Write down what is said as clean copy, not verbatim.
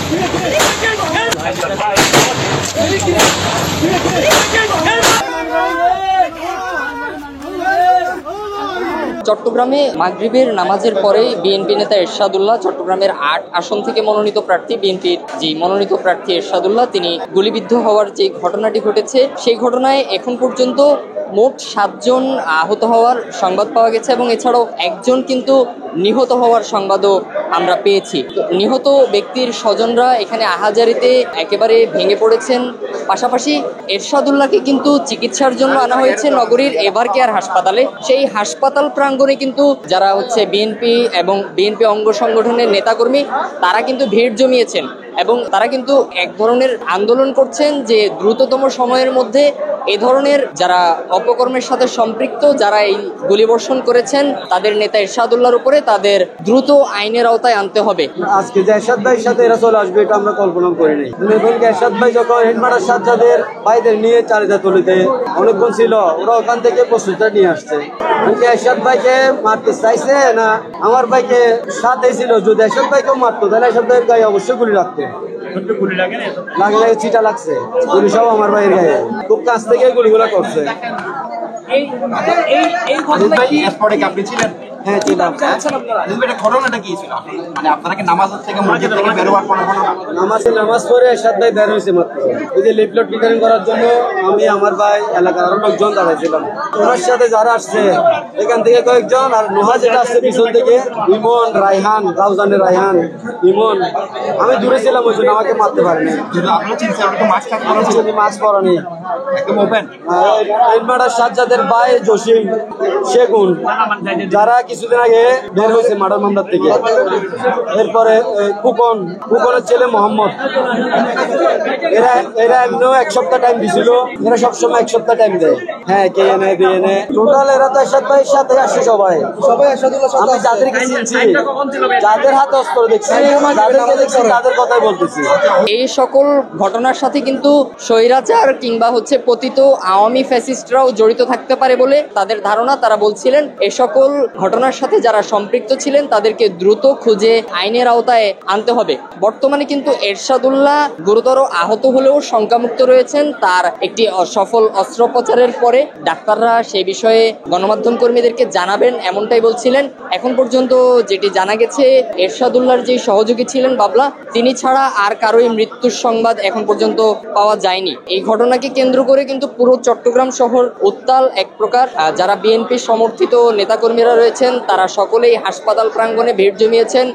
চট্টগ্রামে মাগরিবের নামাজের পরেই বিএনপি নেতা এরশাদুল্লাহ চট্টগ্রামের ৮ আসন থেকে মনোনীত প্রার্থী বিএনপির যে মনোনীত প্রার্থী এরশাদুল্লাহ তিনি গুলিবিদ্ধ হওয়ার যে ঘটনাটি ঘটেছে সেই ঘটনায় এখন পর্যন্ত মোট ৭ জন আহত হওয়ার সংবাদ পাওয়া গেছে এবং এছাড়াও একজন কিন্তু নিহত হওয়ার সংবাদও আমরা পেয়েছি। নিহত ব্যক্তির স্বজনরা এখানে আহাজারিতে একেবারে ভেঙে পড়েছেন। পাশাপাশি এরশাদুল্লাহকে কিন্তু চিকিৎসার জন্য আনা হয়েছে নগরীর এভার কেয়ার হাসপাতালে। সেই হাসপাতাল প্রাঙ্গণে কিন্তু যারা বিএনপি এবং বিএনপি অঙ্গ সংগঠনের নেতাকর্মী তারা কিন্তু ভিড় জমিয়েছেন এবং তারা কিন্তু এক ধরনের আন্দোলন করছেন যে দ্রুততম সময়ের মধ্যে এ ধরনের যারা অপকর্মের সাথে সম্পৃক্ত যারা এই গুলিবর্ষণ করেছেন তাদের নেতা এরশাদুল্লাহর উপরে তাদের দ্রুত আইনের আওতায় আনতে হবে। আজকে যে এরশাদ ভাইয়ের সাথে এরা চলে আসবে এটা আমরা কল্পনা করিনি। এরশাদ ভাই যখন হেডমাস্টার সাজ্জাদের ভাইদের নিয়ে চারিদা তলিতে অনেকক্ষণ ছিল ওরা ওখান থেকে প্রস্তুতটা নিয়ে আসছে। এরশাদ ভাইকে মারতে চাইছে না আমার ভাইকে সাথে ছিল, যদি এরশাদ ভাইকেও মারতো তাহলে এরশাদ ভাইয়ের গায়ে অবশ্যই গুলি রাখতো। লাগে চিটা লাগছে গুলি সব আমার ভাইয়ের গায়ে, খুব কাছ থেকে গুলিগুলো করছে। আপনি ছিলেন? হ্যাঁ ছিলাম। ঘটনাটা কি ছিল? মানে আপনারা কি নামাজ থেকে মসজিদ থেকে বের হওয়ার পরে নামাজ পড়ে এরশাদ ভাই বের হয়েছে মাত্র। ওই যে লিফলেট বিতরণ করার জন্য আমি আমার ভাই এলাকার আরো লোকজন দাঁড়াইছিলাম। ওনার সাথে যারা আসছে এখান থেকে কয়েকজন, আর নোহা যেটা আসছে পিছন থেকে ইমন, রায়হান, রাউজানের রায়হান, ইমন, আমি দূরে ছিলাম ওই জন্য আমাকে মারতে পারেনি। মাছ পড়ানি একদম ওপেন। হেডমাস্টার সাজ্জাদের ভাই জসিম, সেগুন যারা কিছুদিন আগে বের হয়েছে মার্ডার মামলার থেকে। এরপরে ফুকনের ছেলে মোহাম্মদ, এরা এমনিও 1 সপ্তাহ টাইম দিছিল। এরা সবসময় 1 সপ্তাহ টাইম দেয়। হ্যাঁ কে এনে দিয়ে এনে টোটাল এরা তো এরশাদ ভাইয়ের সাথে আসছে সবাই। আমি যাদেরকে চিনছি, যাদের হাতে অস্ত্র দেখছি, যাদেরকে দেখছি তাদের কথাই বলতেছি। এই সকল ঘটনার সাথে কিন্তু স্বৈরাচার কিংবা পতিত আওয়ামী ফ্যাসিস্টরাও জড়িত থাকতে পারে বলে তাদের ধারণা। তারা বলছিলেন এই সকল ঘটনার সাথে যারা সম্পৃক্ত ছিলেন তাদেরকে দ্রুত খুঁজে আইনের আওতায় আনতে হবে। বর্তমানে কিন্তু এরশাদুল্লাহ গুরুতর আহত হলেও শঙ্কামুক্ত রয়েছেন। তার একটি সফল অস্ত্রোপচারের পরে ডাক্তাররা সেই বিষয়ে গণমাধ্যম কর্মীদেরকে জানাবেন এমনটাই বলছিলেন। এখন পর্যন্ত যেটি জানা গেছে এরশাদুল্লাহর যে সহযোগী ছিলেন বাবলা, তিনি ছাড়া আর কারোই মৃত্যুর সংবাদ এখন পর্যন্ত পাওয়া যায়নি। এই ঘটনাকে কেন্দ্র করে কিন্তু পুরো চট্টগ্রাম শহর উত্তাল এক প্রকার। যারা বিএনপি সমর্থিত নেতাকর্মীরা রয়েছেন তারা সকলেই হাসপাতাল প্রাঙ্গণে ভিড় জমিয়েছেন।